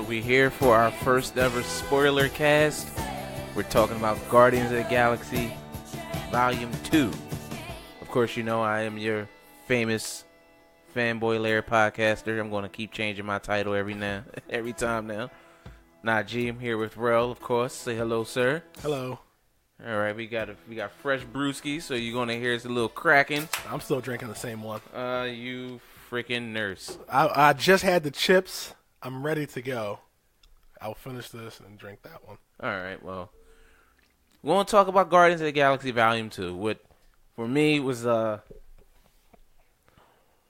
we're here for our first ever spoiler cast. We're talking about Guardians of the Galaxy Volume 2. Of course, you know I am your famous Fanboy Lair podcaster. I'm going to keep changing my title every time now. Najee, I'm here with Rel, of course. Say hello, sir. Hello. All right, we got fresh brewski, so you're going to hear us a little cracking. I'm still drinking the same one. You freaking nurse. I just had the chips. I'm ready to go. I'll finish this and drink that one. All right, well, we want to talk about Guardians of the Galaxy Volume 2. What, for me, was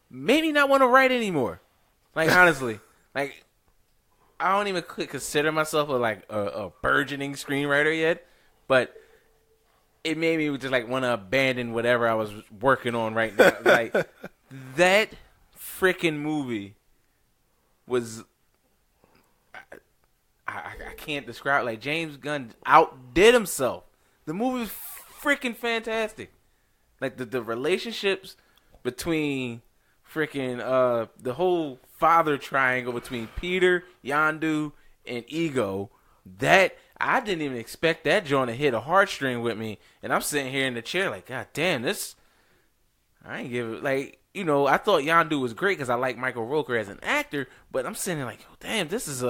maybe not want to write anymore. Like, honestly. Like, I don't even consider myself a burgeoning screenwriter yet, but it made me just like want to abandon whatever I was working on right now. Like, that freaking movie was... I can't describe. Like, James Gunn outdid himself. The movie was freaking fantastic. Like, the relationships between freaking the whole father triangle between Peter, Yondu, and Ego. That I didn't even expect that joint to hit a heartstring with me. And I'm sitting here in the chair like, God damn, this. I ain't give it like. You know, I thought Yondu was great because I like Michael Rooker as an actor, but I'm sitting there like, oh, damn, this is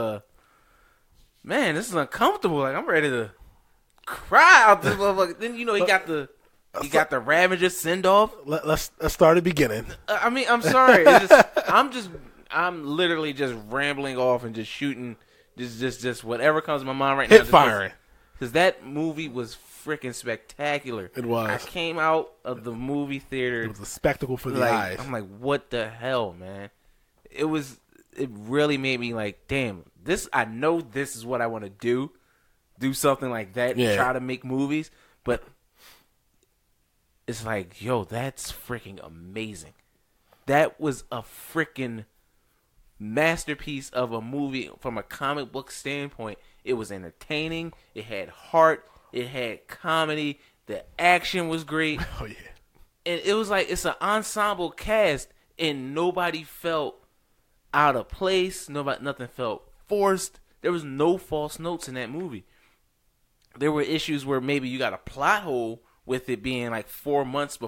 this is uncomfortable. Like, I'm ready to cry out this motherfucker. Then, you know, he got the Ravager send off. Let's start at the beginning. I mean, I'm sorry. I'm literally just rambling off and just shooting, just whatever comes to my mind right now. Hit firing. Because that movie was freaking spectacular. It was. I came out of the movie theater. It was a spectacle for the eyes. I'm like, what the hell, man? It really made me like, damn, I know this is what I want to do. Do something like that. Yeah. Try to make movies. But it's like, yo, that's freaking amazing. That was a freaking masterpiece of a movie from a comic book standpoint. It was entertaining. It had heart. It had comedy. The action was great. Oh, yeah. And it was like, it's an ensemble cast, and nobody felt out of place. Nothing felt forced. There was no false notes in that movie. There were issues where maybe you got a plot hole with it being like 4 months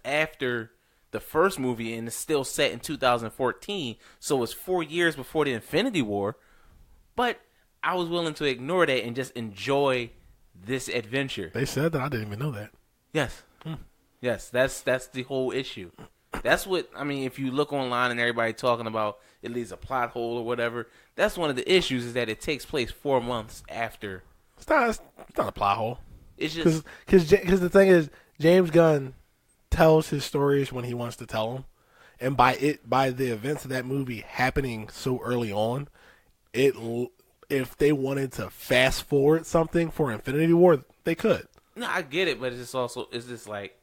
after the first movie, and it's still set in 2014. So it's 4 years before the Infinity War. But I was willing to ignore that and just enjoy this adventure. They said that. I didn't even know that. Yes. Yes, that's the whole issue. That's what, I mean, if you look online and everybody talking about it leaves a plot hole or whatever, that's one of the issues is that it takes place 4 months after. It's not a plot hole. It's just... Because the thing is, James Gunn tells his stories when he wants to tell them. And by the events of that movie happening so early on, if they wanted to fast forward something for Infinity War, they could. No, I get it, but it's just like,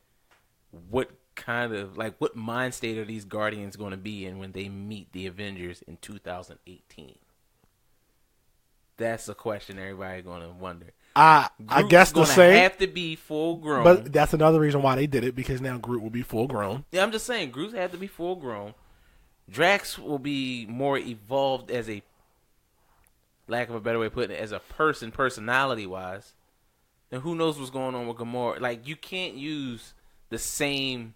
what kind of, like, what mind state are these Guardians going to be in when they meet the Avengers in 2018? That's a question everybody going to wonder. I guess the same. Have to be full grown. But that's another reason why they did it, because now Groot will be full grown. Yeah, I'm just saying, Groot had to be full grown. Drax will be more evolved as a, lack of a better way of putting it, as a person, personality-wise. And who knows what's going on with Gamora. Like, you can't use the same,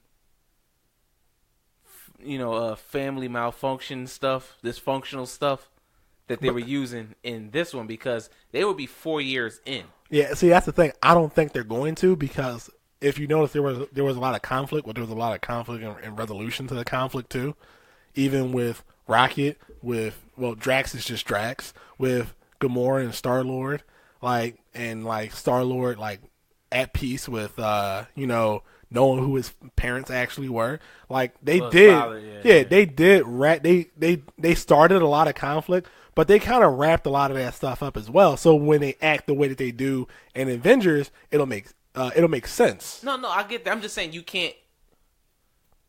family malfunction stuff, dysfunctional stuff that they were using in this one, because they would be 4 years in. Yeah, see, that's the thing. I don't think they're going to, because if you notice, there was a lot of conflict, but there was a lot of conflict and resolution to the conflict, too. Even with Rocket, Drax is just Drax, with Gamora and Star-Lord, Star-Lord, at peace with, knowing who his parents actually were. Like, they they started a lot of conflict, but they kind of wrapped a lot of that stuff up as well. So when they act the way that they do in Avengers, it'll make sense. No, I get that. I'm just saying you can't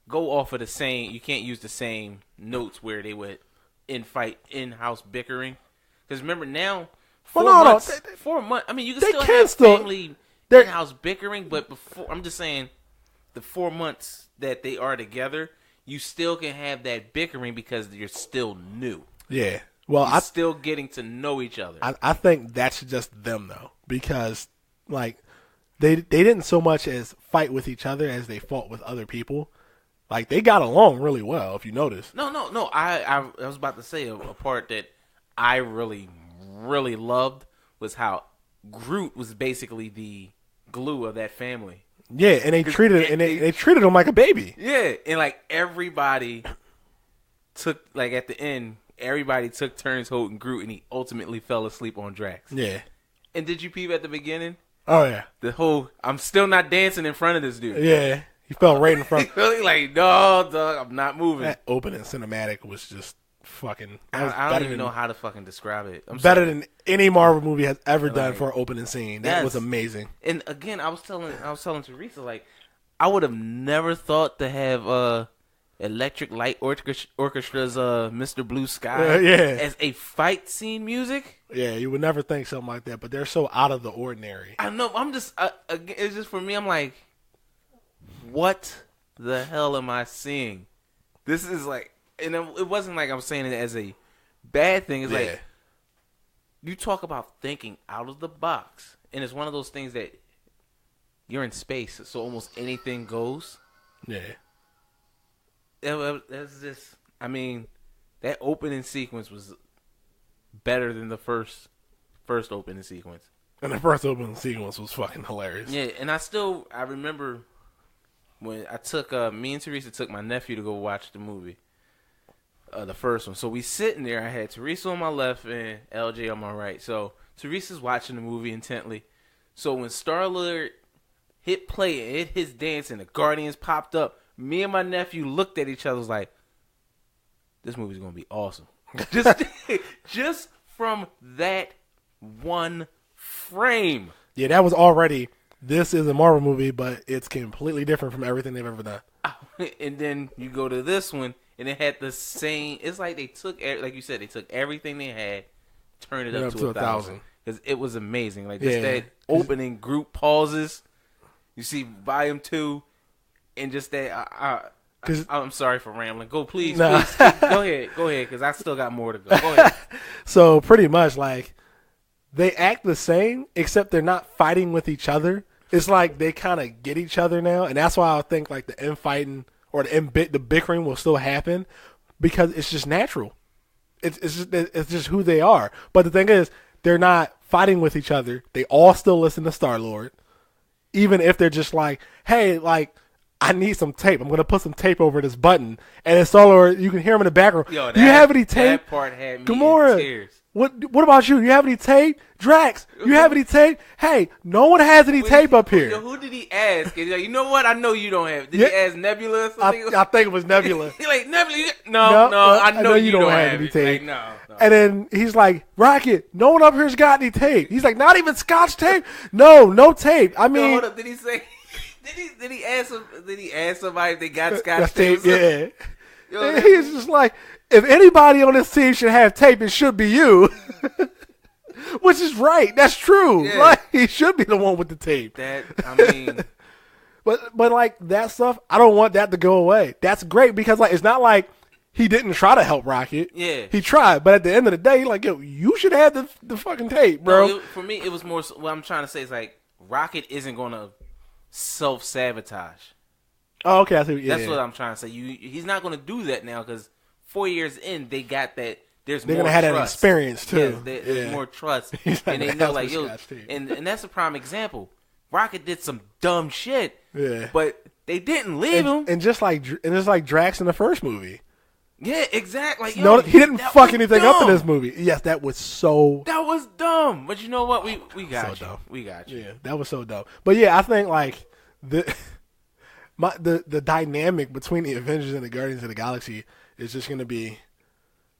go off of the same. You can't use the same notes where they would in-house bickering. Because remember now, 4 months. 4 months. I mean, you can still have family in-house bickering, but before, I'm just saying, the 4 months that they are together, you still can have that bickering because you're still new. Yeah. Well, He's still getting to know each other. I think that's just them though, because like they didn't so much as fight with each other as they fought with other people. Like they got along really well, if you notice. No. I was about to say a part that I really loved was how Groot was basically the glue of that family. Yeah, and they treated him like a baby. Yeah, and like everybody took at the end, everybody took turns holding Groot, and he ultimately fell asleep on Drax. Yeah. And did you peep at the beginning? Oh yeah. The whole I'm still not dancing in front of this dude. Yeah, he fell right in front. Really like no, dog, I'm not moving. That opening cinematic was just fucking. I don't even know how to fucking describe it. Better than any Marvel movie has ever done for an opening scene. That was amazing. And again, I was telling Teresa, like, I would have never thought to have Electric Light Orchestra's Mr. Blue Sky as a fight scene music. Yeah, you would never think something like that, but they're so out of the ordinary. I know. I'm just it's just for me. I'm like, what the hell am I seeing? This is like. And it wasn't like I'm saying it as a bad thing. It's like you talk about thinking out of the box, and it's one of those things that you're in space, so almost anything goes. Yeah, that's just. I mean, that opening sequence was better than the first opening sequence. And the first opening sequence was fucking hilarious. Yeah, and I remember when I took me and Teresa took my nephew to go watch the movie. The first one. So we sitting there. I had Teresa on my left and LJ on my right. So Teresa's watching the movie intently. So when Star-Lord hit play and it his dance and the Guardians popped up, me and my nephew looked at each other was like, this movie's going to be awesome. Just from that one frame. Yeah, that was already, this is a Marvel movie, but it's completely different from everything they've ever done. And then you go to this one, and it had the same. It's like they took, like you said, they took everything they had, turned it up to 1,000 because it was amazing. Like just that opening group pauses, you see Volume 2, and just that. I'm sorry for rambling. Please, go ahead, because I still got more to go. Go ahead. So pretty much, like they act the same, except they're not fighting with each other. It's like they kind of get each other now, and that's why I think like the infighting or the bickering will still happen because it's just natural. It's just who they are. But the thing is, they're not fighting with each other. They all still listen to Star-Lord, even if they're just like, hey, like I need some tape. I'm gonna put some tape over this button, and then Star-Lord, you can hear him in the background. Yo, do you have any tape? That part had me Gamora, in tears. What about you? You have any tape? Drax, you have any tape? Hey, no one has any tape up here. Yo, who did he ask? He's like, you know what? I know you don't have. Did he ask Nebula or something? I think it was Nebula. He's like, Nebula, no, I know you don't have any tape. Like, no. And then he's like, Rocket, no one up here's got any tape. He's like, not even Scotch tape? No tape. I mean. Hold up. Did he say, did he ask somebody if they got Scotch tape? Yeah. Yo, he's just like, if anybody on this team should have tape, it should be you. Which is right. That's true. Yeah. Like, he should be the one with the tape. But like that stuff, I don't want that to go away. That's great because like it's not like he didn't try to help Rocket. Yeah. He tried, but at the end of the day, like, yo, you should have the fucking tape, bro. No, for me, it was more. What I'm trying to say is like Rocket isn't gonna self-sabotage. Oh, okay. I see. Yeah, That's what I'm trying to say. He's not gonna do that now because 4 years in, they got that. They're gonna have that experience too. Yes, there's more trust, and they know like yo, and that's a prime example. Rocket did some dumb shit, but they didn't leave him. And just like Drax in the first movie. Yeah, exactly. Like, no, he didn't fuck anything up in this movie. Yes, that was dumb. But you know what? We got so you. We got you. Yeah, that was so dumb. But yeah, I think like the dynamic between the Avengers and the Guardians of the Galaxy is just gonna be.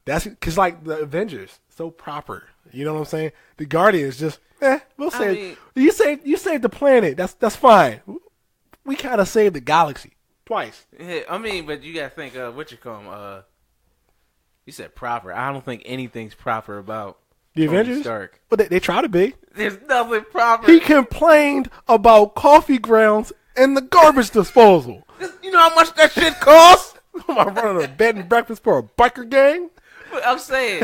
That's because like the Avengers, so proper. You know what I'm saying? The Guardians just, we'll save. You saved the planet. That's fine. We kind of saved the galaxy twice. Yeah, I mean, but you gotta think what you call them. You said proper. I don't think anything's proper about the Tony Avengers. Stark. But they try to be. There's nothing proper. He complained about coffee grounds and the garbage disposal. You know how much that shit costs? Am I running a bed and breakfast for a biker gang? I'm saying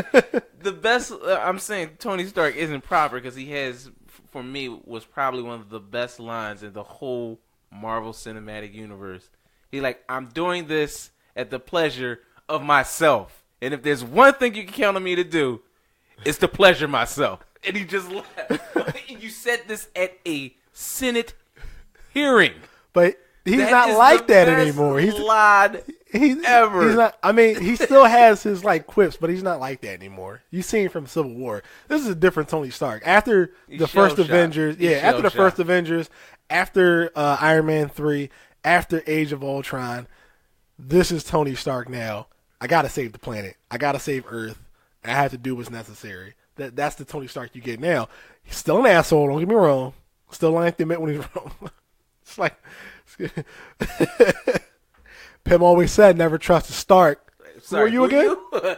the best. I'm saying Tony Stark isn't proper because he has, for me, was probably one of the best lines in the whole Marvel Cinematic Universe. He like, I'm doing this at the pleasure of myself, and if there's one thing you can count on me to do, it's to pleasure myself. And he just laughed. You said this at a Senate hearing, but he's not like that anymore. He's ever. He's not. I mean, he still has his like quips, but he's not like that anymore. You seen from Civil War. This is a different Tony Stark. After the first Avengers, after the first Avengers, after Iron Man 3, after Age of Ultron, this is Tony Stark now. I gotta save the planet. I gotta save Earth. I have to do what's necessary. That's the Tony Stark you get now. He's still an asshole. Don't get me wrong. Still like to admit when he's wrong. It's like Pim always said, "Never trust a Stark." Sorry, who are you again? Come on,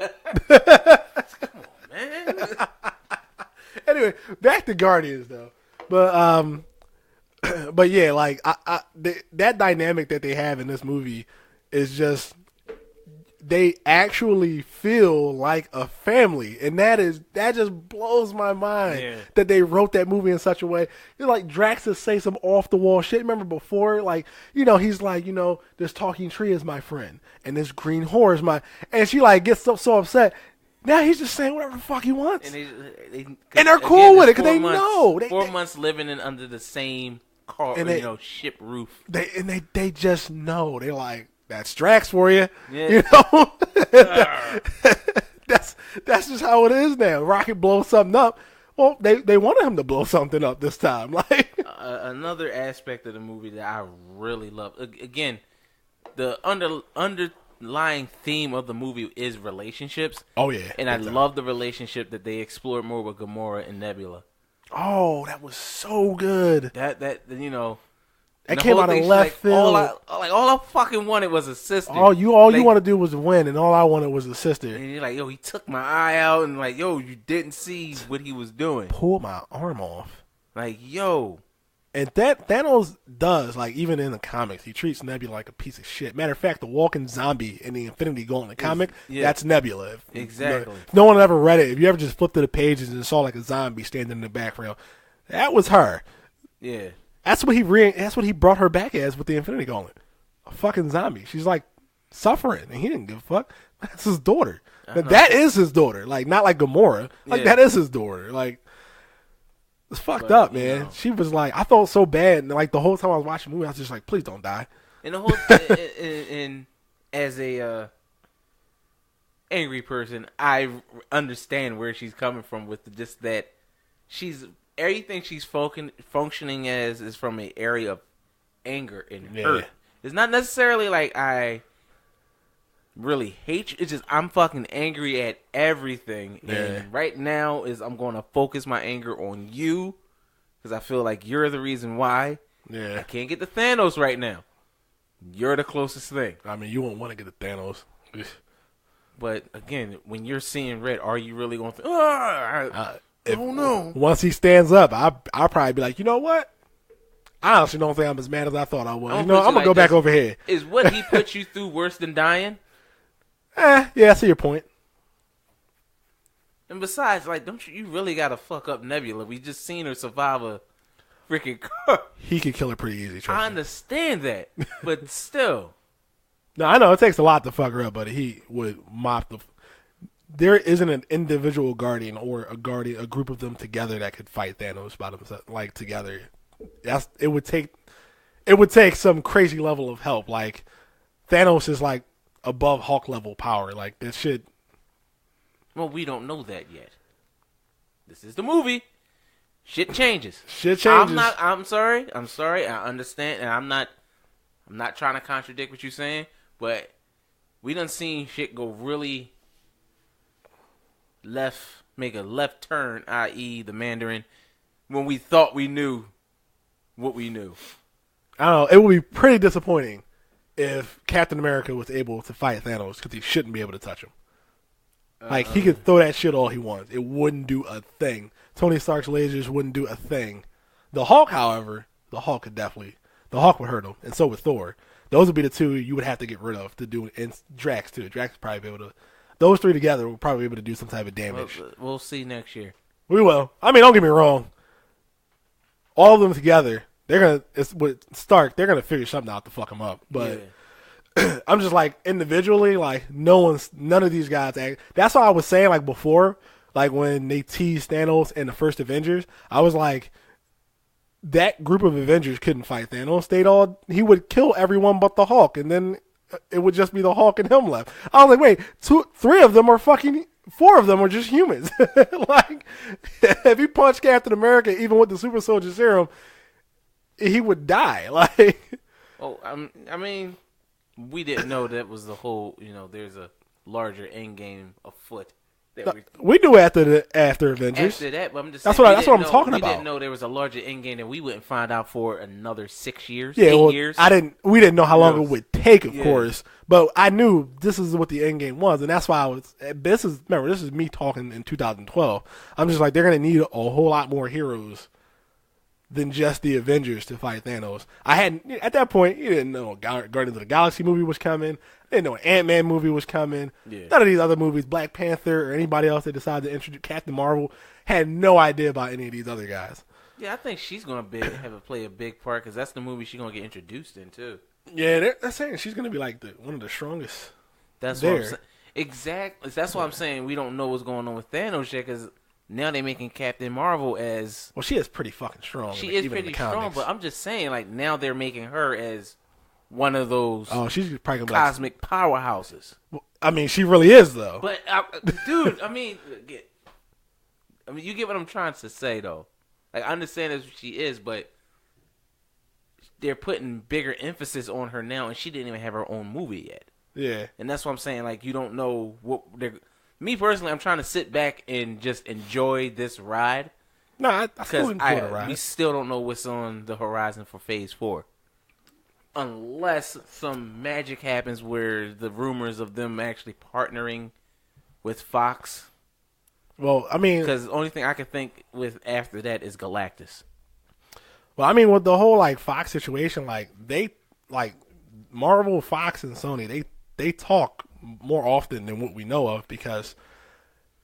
man. Anyway, back to Guardians though. But yeah, like that dynamic that they have in this movie is just, they actually feel like a family, and that just blows my mind that they wrote that movie in such a way. It's like Drax to say some off the wall shit. Remember before, like, he's like, this talking tree is my friend, and this green whore is my, and she like gets so upset. Now he's just saying whatever the fuck he wants, and they're cool with it because they know 4 months living under the same car, ship roof. They just know. They're like, that's Drax for you. Yeah. That's just how it is now. Rocket blows something up. Well, they wanted him to blow something up this time. Like another aspect of the movie that I really love. Again, the underlying theme of the movie is relationships. Oh yeah, and I love the relationship that they explored more with Gamora and Nebula. Oh, that was so good. That That came out of left field. All I fucking wanted was a sister. All you want to do was win, and all I wanted was a sister. And you're like, yo, he took my eye out, and like, yo, you didn't see what he was doing. Pulled my arm off. Like, yo. And that Thanos does, like, even in the comics, he treats Nebula like a piece of shit. Matter of fact, the walking zombie in the Infinity Gauntlet comic, that's Nebula. Exactly. If no one ever read it, if you ever just flipped to the pages and saw like a zombie standing in the background, that was her. Yeah. That's what he brought her back as with the Infinity Gauntlet. A fucking zombie. She's like suffering, and he didn't give a fuck. That's his daughter. That is his daughter. Like, not like Gamora. Like, that is his daughter. Like, it's fucked up, man. She was like, I felt so bad, and like the whole time I was watching the movie, I was just like, please don't die. And the whole and as a angry person, I understand where she's coming from with just that she's everything she's functioning as is from an area of anger and hurt. It's not necessarily like I really hate you. It's just I'm fucking angry at everything. Yeah. And right now I'm going to focus my anger on you because I feel like you're the reason why. Yeah. I can't get the Thanos right now. You're the closest thing. I mean, you won't want to get the Thanos. But again, when you're seeing red, are you really going to I don't know. Once he stands up, I'll probably be like, you know what? I honestly don't think I'm as mad as I thought I was. I'm going to go back over here. Is what he put you through worse than dying? Yeah, I see your point. And besides, like, don't you really got to fuck up Nebula? We just seen her survive a freaking car. He could kill her pretty easy. I understand that, but still. No, I know it takes a lot to fuck her up, but he would mop the. There isn't an individual guardian or a group of them together that could fight Thanos by themselves, like together. It would take some crazy level of help. Like Thanos is like above Hulk level power. Like this shit. Well, we don't know that yet. This is the movie. Shit changes. I'm sorry. I understand, and I'm not trying to contradict what you're saying, but we done seen shit go really left, make a left turn, i.e. the Mandarin, when we thought we knew what we knew. I don't know. It would be pretty disappointing if Captain America was able to fight Thanos because he shouldn't be able to touch him. Like, he could throw that shit all he wants. It wouldn't do a thing. Tony Stark's lasers wouldn't do a thing. The Hulk, however, the Hulk would hurt him, and so would Thor. Those would be the two you would have to get rid of to do, and Drax, too. Drax would probably be able to. those three together will probably be able to do some type of damage. We'll see next year. We will. I mean, don't get me wrong. All of them together, with Stark, they're gonna figure something out to fuck him up. But I'm just like individually, like none of these guys act. That's why I was saying like before, like when they teased Thanos in the first Avengers, I was like, that group of Avengers couldn't fight Thanos. He would kill everyone but the Hulk, and then it would just be the Hulk and him left. I was like, wait, 4 of them are just humans. Like, if he punched Captain America, even with the super soldier serum, he would die. Like, I mean, we didn't know that was the whole. There's a larger end game afoot. We do after Avengers. After that, but I'm just that's saying, what I'm talking about. We didn't know there was a larger end game that we wouldn't find out for another 6 years, yeah, 8 years. We didn't know how long it would take, of course, but I knew this is what the end game was, and that's why this is me talking in 2012. I'm just like, they're gonna need a whole lot more heroes than just the Avengers to fight Thanos. At that point, you didn't know Guardians of the Galaxy movie was coming. You didn't know an Ant-Man movie was coming. Yeah. None of these other movies, Black Panther or anybody else they decided to introduce, Captain Marvel, had no idea about any of these other guys. Yeah, I think she's going to play a big part because that's the movie she's going to get introduced in, too. Yeah, they're saying she's going to be like one of the strongest. That's what I'm saying. Exactly. That's why I'm saying we don't know what's going on with Thanos yet because now they're making Captain Marvel as... Well, she is pretty fucking strong. She is pretty strong, but I'm just saying, like, now they're making her as one of those she's probably cosmic powerhouses. Well, I mean, she really is, though. But, dude, I mean, you get what I'm trying to say, though. Like, I understand that's what she is, but they're putting bigger emphasis on her now, and she didn't even have her own movie yet. Yeah. And that's what I'm saying. Like, you don't know what they're... Me, personally, I'm trying to sit back and just enjoy this ride. No, I still enjoy the ride. We still don't know what's on the horizon for Phase 4. Unless some magic happens where the rumors of them actually partnering with Fox. Well, I mean... Because the only thing I can think with after that is Galactus. Well, I mean, with the whole, like, Fox situation, Marvel, Fox, and Sony, they talk more often than what we know of because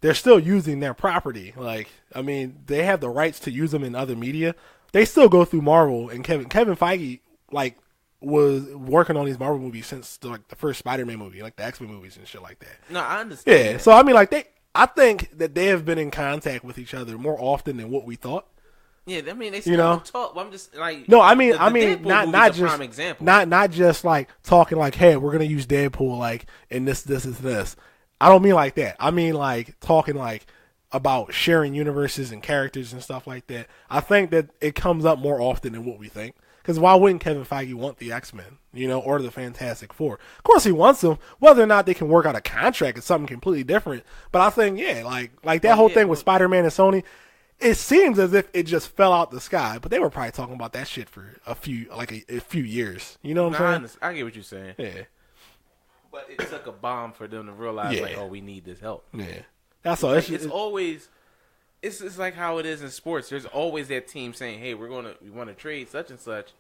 they're still using their property. Like, I mean, they have the rights to use them in other media. They still go through Marvel, and Kevin Feige, like, was working on these Marvel movies since the first Spider-Man movie, like the X-Men movies and shit like that. No, I understand. Yeah, so I mean, I think that they have been in contact with each other more often than what we thought. Yeah, I mean, they still talk. I'm just like, no, I mean, not just prime example. not just like talking like, hey, we're gonna use Deadpool like in this. I don't mean like that. I mean like talking like about sharing universes and characters and stuff like that. I think that it comes up more often than what we think. Because why wouldn't Kevin Feige want the X-Men, or the Fantastic Four? Of course he wants them. Whether or not they can work out a contract is something completely different. But I think, like that whole thing with Spider-Man and Sony, it seems as if it just fell out the sky. But they were probably talking about that shit for a few years. You know what I'm saying? I get what you're saying. Yeah. But it took a bomb for them to realize, we need this help. Yeah. That's all. It's always... It's like how it is in sports. There's always that team saying, "Hey, we want to trade such and such.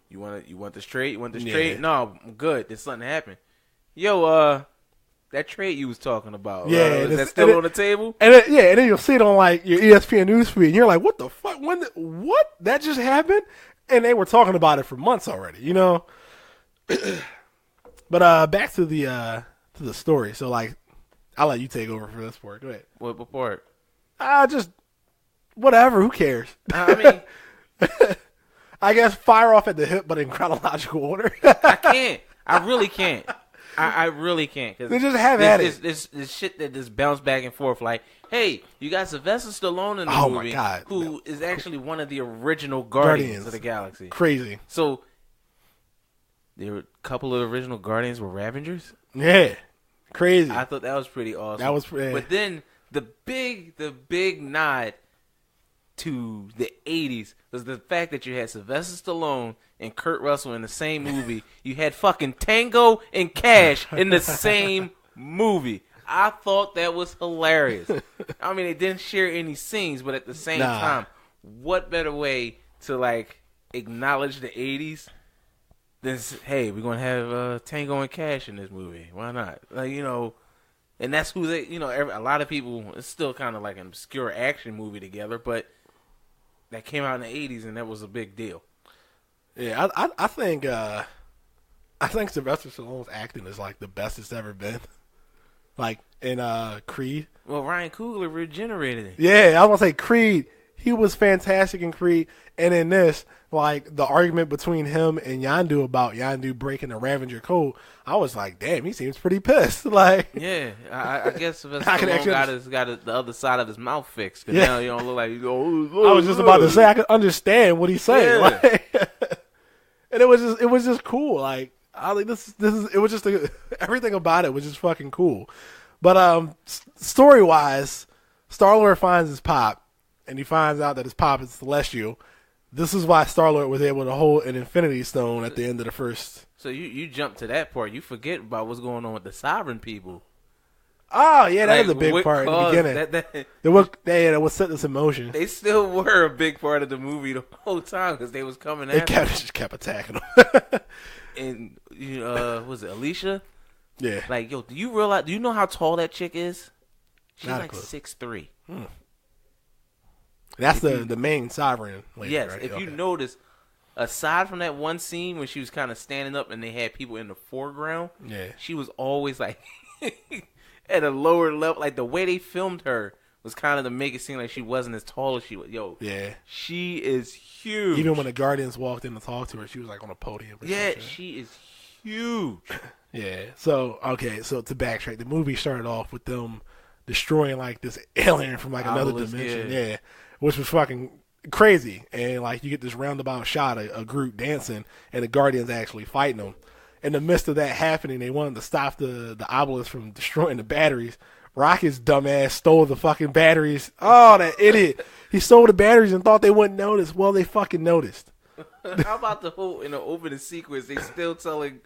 You want this trade? You want this trade? No, I'm good. There's something happened. Yo, that trade you was talking about. Yeah, is that still on the table? And then you'll see it on like your ESPN newsfeed, and you're like, "What the fuck? What? That just happened?" And they were talking about it for months already, But back to the story. So like, I'll let you take over for this part. Go ahead. What part? Just whatever. Who cares? I mean, I guess fire off at the hip, but in chronological order. I can't. I really can't. I really can't. Cause they just have at it. This shit that just bounce back and forth. Like, hey, you got Sylvester Stallone in the movie, my God. who is actually one of the original Guardians of the Galaxy. Crazy. So there were a couple of the original Guardians were Ravengers. Yeah, crazy. I thought that was pretty awesome. That was, but then the big nod to the 80s was the fact that you had Sylvester Stallone and Kurt Russell in the same movie. You had fucking Tango and Cash in the same movie. I thought that was hilarious. I mean, they didn't share any scenes, but at the same time, what better way to like acknowledge the 80s than, hey, we're going to have Tango and Cash in this movie. Why not? Like, And that's who they, a lot of people, it's still kind of like an obscure action movie together, but that came out in the 80s and that was a big deal. Yeah, I think Sylvester Stallone's acting is like the best it's ever been. Like in Creed. Well, Ryan Coogler regenerated it. Yeah, I was gonna say Creed. He was fantastic in Creed, and in this, like the argument between him and Yondu about Yondu breaking the Ravager code, I was like, damn, he seems pretty pissed. Like, yeah, I guess Sylvester Stallone got the other side of his mouth fixed. Cause now you don't look like you go. I was just about to say I could understand what he's saying, like, and it was just cool. Like, I like this is it was just everything about it was just fucking cool. But story wise, Star-Lord finds his pop. And he finds out that his pop is celestial. This is why Star-Lord was able to hold an Infinity Stone at the end of the first. So you jump to that part. You forget about what's going on with the Sovereign people. Oh, yeah, that was a big part in the beginning. That was set this in motion. They still were a big part of the movie the whole time because they was coming after them. They just kept attacking them. And, was it Alicia? Yeah. Like, yo, do you know how tall that chick is? She's like 6'3". That's the main sovereign lady, yes, right? if you notice, aside from that one scene when she was kind of standing up and they had people in the foreground, she was always like at a lower level. Like the way they filmed her was kind of to make it seem like she wasn't as tall as she was. Yo, yeah, she is huge. Even when the Guardians walked in to talk to her, she was like on a podium. She is huge. Yeah. So to backtrack, the movie started off with them destroying like this alien from like another dimension. Yeah. Which was fucking crazy. And, like, you get this roundabout shot of Groot dancing, and the Guardians actually fighting them. In the midst of that happening, they wanted to stop the obelisk from destroying the batteries. Rocket's dumbass stole the fucking batteries. Oh, that idiot. He stole the batteries and thought they wouldn't notice. Well, they fucking noticed. How about the whole, in the opening sequence, they still telling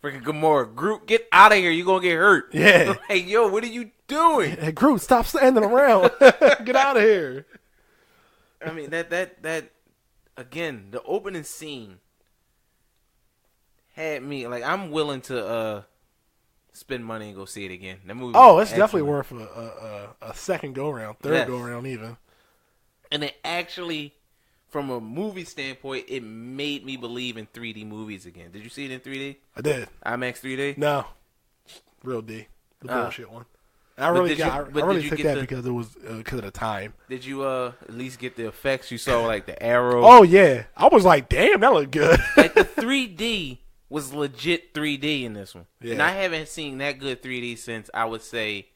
freaking Gamora, Groot, get out of here. You're going to get hurt. Yeah. Hey, yo, what are you doing? Hey, Groot, stop standing around. Get out of here. I mean, that again, the opening scene had me, like, I'm willing to spend money and go see it again. That movie. Oh, it's definitely worth a second go-around, third go-around even. And it actually, from a movie standpoint, it made me believe in 3D movies again. Did you see it in 3D? I did. IMAX 3D? No. Real D. The bullshit one. I really took that because it was because of the time. Did you at least get the effects? You saw like the arrow. Oh yeah, I was like, damn, that looked good. Like the 3D was legit 3D in this one, and I haven't seen that good 3D since I would say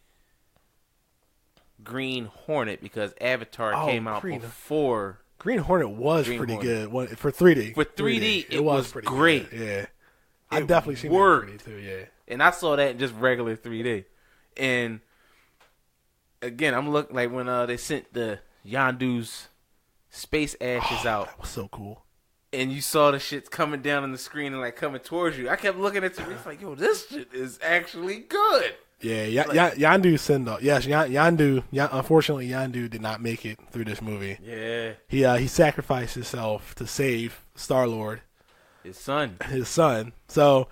Green Hornet because Avatar came out before. Green Hornet was pretty good for 3D. For 3D, it was pretty great. Good. Yeah, I definitely seen it in 3D too. Yeah, and I saw that in just regular 3D, and. Again, I'm looking like when they sent the Yondu's space ashes out. That was so cool. And you saw the shit coming down on the screen and like coming towards you. I kept looking at you. It's like, yo, this shit is actually good. Yeah, Yondu send off. Yes, Yondu. Unfortunately, Yondu did not make it through this movie. Yeah, he sacrificed himself to save Star-Lord, his son. So,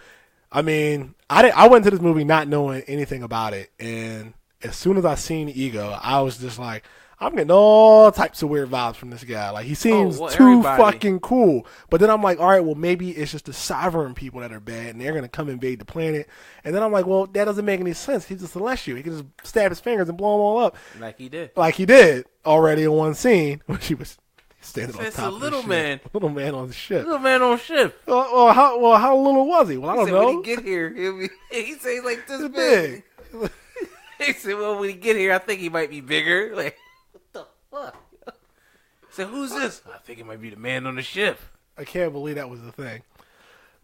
I mean, I went to this movie not knowing anything about it, and as soon as I seen Ego, I was just like, I'm getting all types of weird vibes from this guy. Like, he seems too fucking cool. But then I'm like, all right, well, maybe it's just the sovereign people that are bad, and they're going to come invade the planet. And then I'm like, well, that doesn't make any sense. He's a celestial. He can just stab his fingers and blow them all up. Like he did. Like he did already in one scene when she was standing on top of the ship. Little man on the ship. Little man on ship. Well, how little was he? Well, I don't know. When he get here, he says like this big. He said, well, when he get here, I think he might be bigger. Like, what the fuck? He said, who's this? I think it might be the man on the ship. I can't believe that was the thing.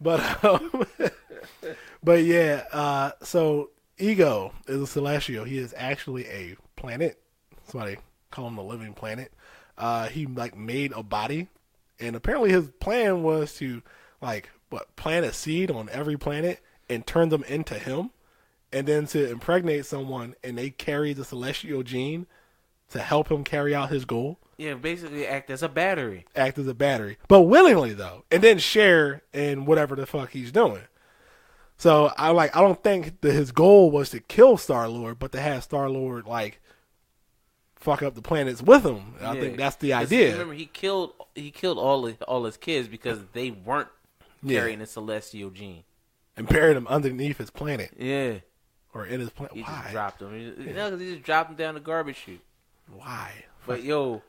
But yeah, so Ego is a celestial. He is actually a planet. Somebody call him a living planet. He like made a body, and apparently his plan was to plant a seed on every planet and turn them into him. And then to impregnate someone, and they carry the celestial gene to help him carry out his goal. Yeah, basically act as a battery. But willingly, though. And then share in whatever the fuck he's doing. So I don't think that his goal was to kill Star-Lord, but to have Star-Lord like fuck up the planets with him. I think that's the idea. Remember, he killed all his kids because they weren't carrying the celestial gene and buried him underneath his planet. Yeah, or in his planet. He Why? just dropped him. Because he just dropped him down the garbage chute. Why? But yo,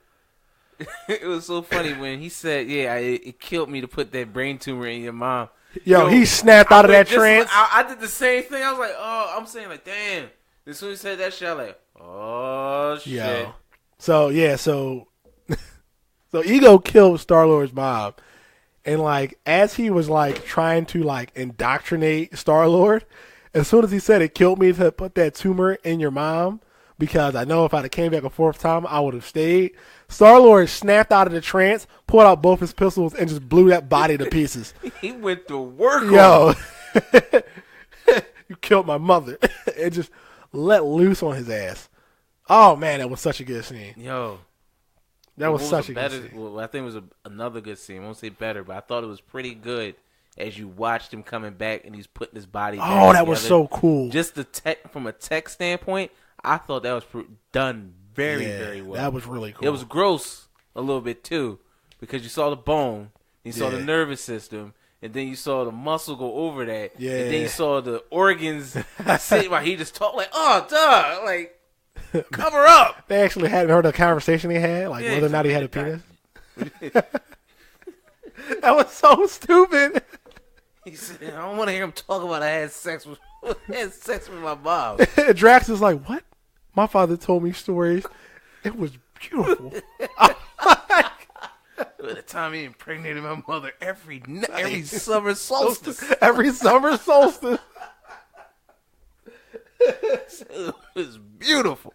it was so funny when he said, "Yeah, it killed me to put that brain tumor in your mom." Yo, he snapped out of that trance. I did the same thing. I was like, "Oh," I'm saying like, "Damn." As soon as he said that shit, I was like, "Oh shit." Yo. So Ego killed Star-Lord's mom, and like as he was like trying to like indoctrinate Star-Lord, as soon as he said it killed me to put that tumor in your mom, because I know if I'd have came back a fourth time, I would have stayed. Star-Lord snapped out of the trance, pulled out both his pistols, and just blew that body to pieces. He went to work. Yo, you killed my mother, and just let loose on his ass. Oh man, that was such a good scene. Yo, that was such a good scene. Well, I think it was another good scene. I won't say better, but I thought it was pretty good as you watched him coming back and he's putting his body. Oh, that was so cool. Just from a tech standpoint, I thought that was done very well. That was really cool. It was gross a little bit too, because you saw the bone, you saw the nervous system, and then you saw the muscle go over that, and then you saw the organs sit while he just talked like, "Oh, duh," like cover up. They actually hadn't heard the conversation he had, like whether or not he had a penis. That was so stupid. He said, "I don't want to hear him talk about I had sex with my mom." Drax is like, "What? My father told me stories. It was beautiful." By the time he impregnated my mother every summer solstice. Every summer solstice. It was beautiful.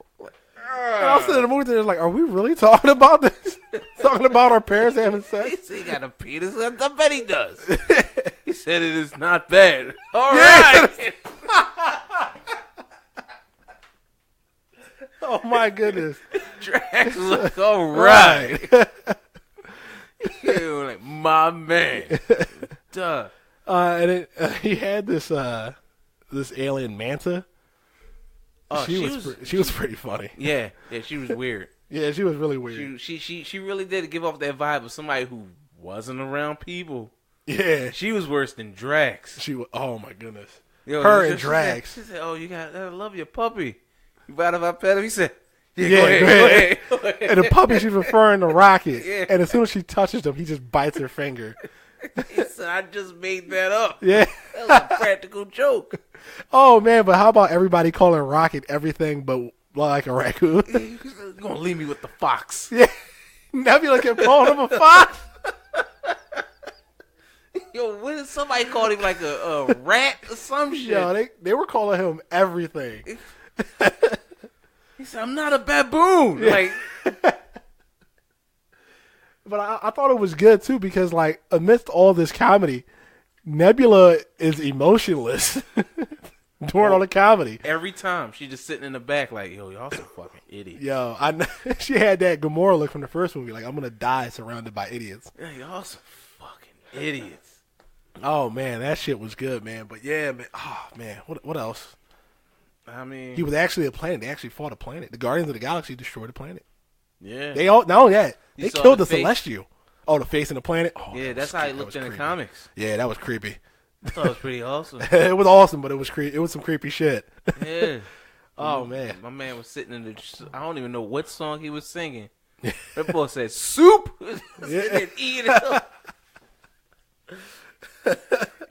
I was in the movie theater like, are we really talking about this? Talking about our parents having sex? He got a penis. I bet he does. He said it is not bad. All right. Oh my goodness. Drax was like, all right. Like, my man. Duh. And he had this alien manta. Oh, she was pretty funny. Yeah, she was weird. Yeah, she was really weird. She really did give off that vibe of somebody who wasn't around people. Yeah, she was worse than Drax. She was. Oh my goodness. Yo, her and Drax. She said, "Oh, I love your puppy. You bought if I pet him?" He said, "Yeah, go ahead." And the puppy, she's referring to Rocket. Yeah. And as soon as she touches him, he just bites her finger. He said, "I just made that up." Yeah, that was a practical joke. Oh man, but how about everybody calling Rocket everything but like a raccoon? You're gonna leave me with the fox. Yeah, Nebula kept calling him a fox. Yo, when did somebody call him like a rat or some shit? Yo, they were calling him everything. He said, "I'm not a baboon." Yeah. Like, but I thought it was good too because like amidst all this comedy, Nebula is emotionless during all the comedy. Every time she just sitting in the back like, "Yo, y'all some fucking idiots." Yo, I know she had that Gamora look from the first movie, like I'm gonna die surrounded by idiots. Yeah, y'all some fucking idiots. Oh man, that shit was good, man. But yeah, man. Oh man, what else? I mean, he was actually a planet. They actually fought a planet. The Guardians of the Galaxy destroyed a planet. Yeah, they all not only that they killed the Celestial. Oh, the face in the planet. Oh, yeah, that's how he looked in the comics. Yeah, that was creepy. I thought it was pretty awesome. It was awesome, but it was creepy. It was some creepy shit. Yeah. Oh man, my man was sitting in the. I don't even know what song he was singing. That boy said soup. Yeah. Eating it up.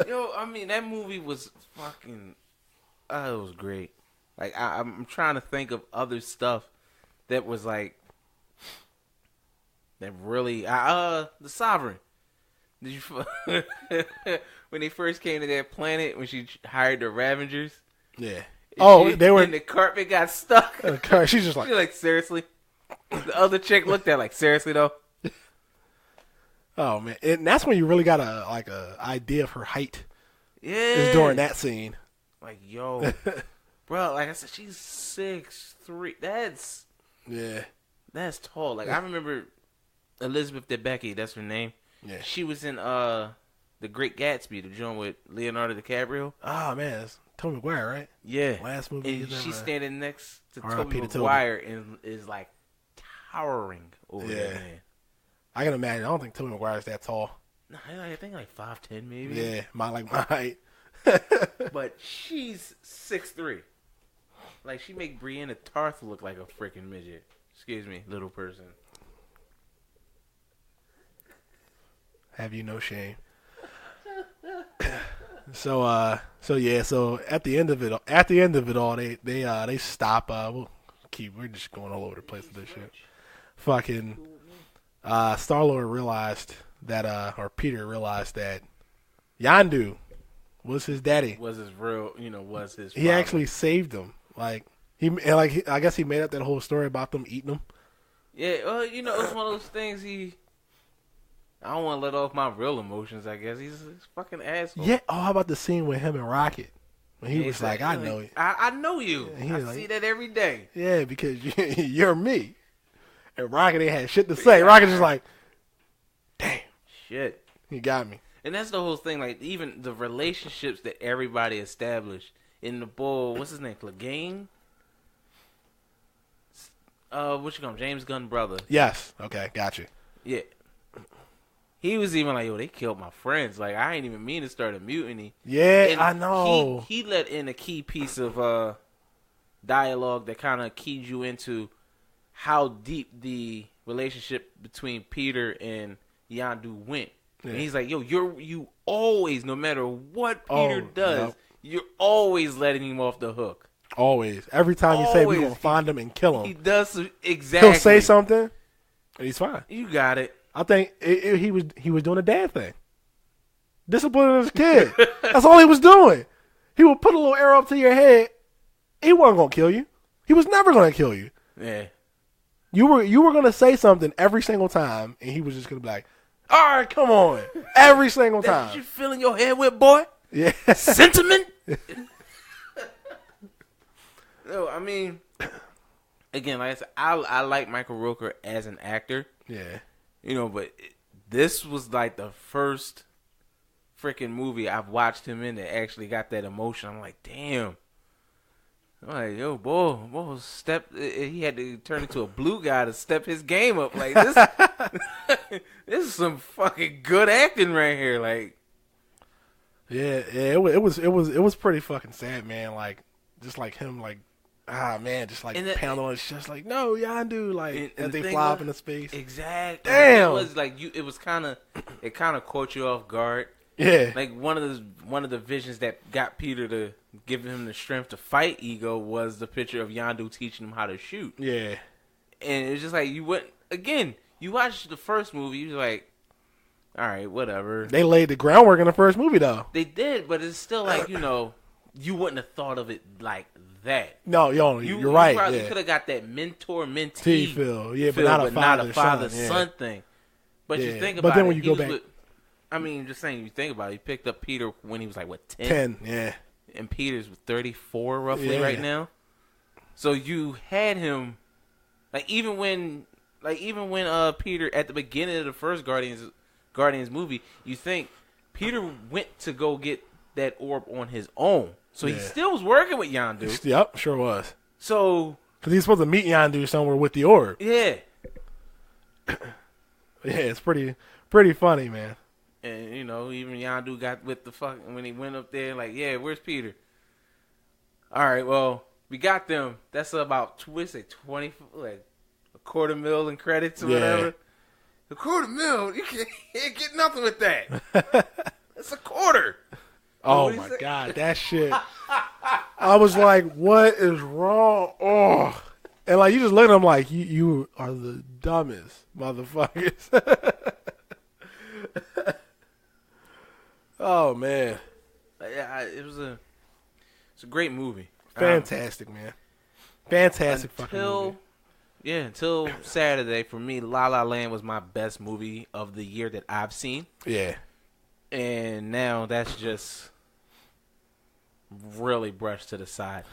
Yo, I mean that movie was fucking. It was great. Like I'm trying to think of other stuff that was like that really. The Sovereign. Did you when they first came to that planet when she hired the Ravengers? Yeah. They were. And the carpet got stuck. She's just like seriously. The other chick looked at like seriously though. Oh man, and that's when you really got a idea of her height. Yeah, is during that scene. Like yo, bro, like I said, she's 6'3". That's tall. Like I remember Elizabeth Debicki, that's her name. Yeah, she was in The Great Gatsby, the joint with Leonardo DiCaprio. Oh man, it's Tobey Maguire, right? Yeah. Last movie. And she's standing next to R.I.P. Tobey Maguire and is like towering over that man. I can imagine. I don't think Tobey Maguire's that tall. No, I think like 5'10" maybe. Yeah, my height. But she's 6'3". Like she make Brianna Tarth look like a freaking midget. Excuse me, little person. Have you no shame? So at the end of it all, they stop. We're just going all over the place with this shit. Fucking Star-Lord realized that, or Peter realized that Yondu was his daddy. Was his real, was his He father. actually saved him. I guess he made up that whole story about them eating him. Yeah, well, it's one of those things I don't want to let off my real emotions, I guess. He's a fucking asshole. Yeah. Oh, how about the scene with him and Rocket? When he was like, I know you. I know you. I see that every day. Yeah, because you're me. And Rocket ain't had shit to say. Rocket's just like, damn. Shit. He got me. And that's the whole thing. Like, even the relationships that everybody established in the bull. What's his name? Clegane? James Gunn brother. Yes. Okay, got you. Yeah. He was even like, yo, they killed my friends. Like, I ain't even mean to start a mutiny. Yeah, And I know. He let in a key piece of dialogue that kind of keyed you into how deep the relationship between Peter and Yondu went. Yeah. And he's like, yo, you always, no matter what Peter does, you're always letting him off the hook. Always. Every time you say we're going to find him and kill him. He does exactly. He'll say something, and he's fine. You got it. I think he was doing a dad thing. Disciplining his kid. That's all he was doing. He would put a little arrow up to your head. He wasn't going to kill you. He was never going to kill you. Yeah. You were going to say something every single time, and he was just going to be like, all right, come on. Every single time. That's what you filling your head with, boy? Yeah. Sentiment? No, I mean, again, like I said, I like Michael Rooker as an actor. Yeah. But this was like the first freaking movie I've watched him in that actually got that emotion. I'm like, damn. I'm like, yo, boy, he had to turn into a blue guy to step his game up. Like, this, this is some fucking good acting right here. Like, yeah, it was pretty fucking sad, man. Like, just like him, like, just like pound on his chest, like, no, Yondu, like, as they fly up into space. Exactly. Damn. It was like it kind of caught you off guard. Yeah. Like one of the visions that got Peter to give him the strength to fight Ego was the picture of Yondu teaching him how to shoot. Yeah. And it's just like you watched the first movie, you're like, all right, whatever. They laid the groundwork in the first movie, though. They did, but it's still like, you wouldn't have thought of it like that. No, you're right. You probably could have got that mentor-mentee feel. Yeah, feel, but not a father-son thing. But you think about it. But then when you go back. Just saying, you think about it. He picked up Peter when he was like, what, 10? 10, yeah. And Peter's 34 roughly right now. So you had him, even when Peter, at the beginning of the first Guardians movie, you think Peter went to go get that orb on his own. So he still was working with Yondu. Yep, sure was. So, because he's supposed to meet Yondu somewhere with the orb. Yeah. Yeah, it's pretty funny, man. And, even Yondu got with the when he went up there, like, yeah, where's Peter? All right, well, we got them. That's about, $20, like, $250,000 in credits or whatever. $250,000? You can't get nothing with that. That's a quarter. Oh, my God, that shit. I was like, what is wrong? Oh. And, like, you just look at him like, you are the dumbest motherfuckers. Oh, man. Yeah, it's a great movie. Fantastic, man. Fantastic fucking movie. Yeah, until Saturday, for me, La La Land was my best movie of the year that I've seen. Yeah. And now that's just really brushed to the side.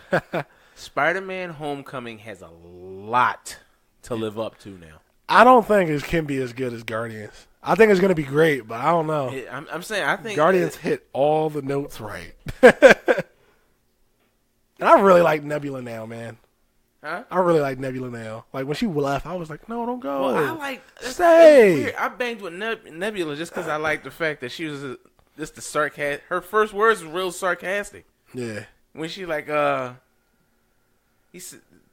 Spider-Man Homecoming has a lot to live up to now. I don't think it can be as good as Guardians. I think it's gonna be great, but I don't know. I'm saying I think Guardians hit all the notes right. And I really like Nebula now, man. Huh? I really like Nebula now. Like when she left, I was like, no, don't go. Well, I like stay. I banged with Nebula just because I like the fact that she was just the sarcastic. Her first words was real sarcastic. Yeah. When she like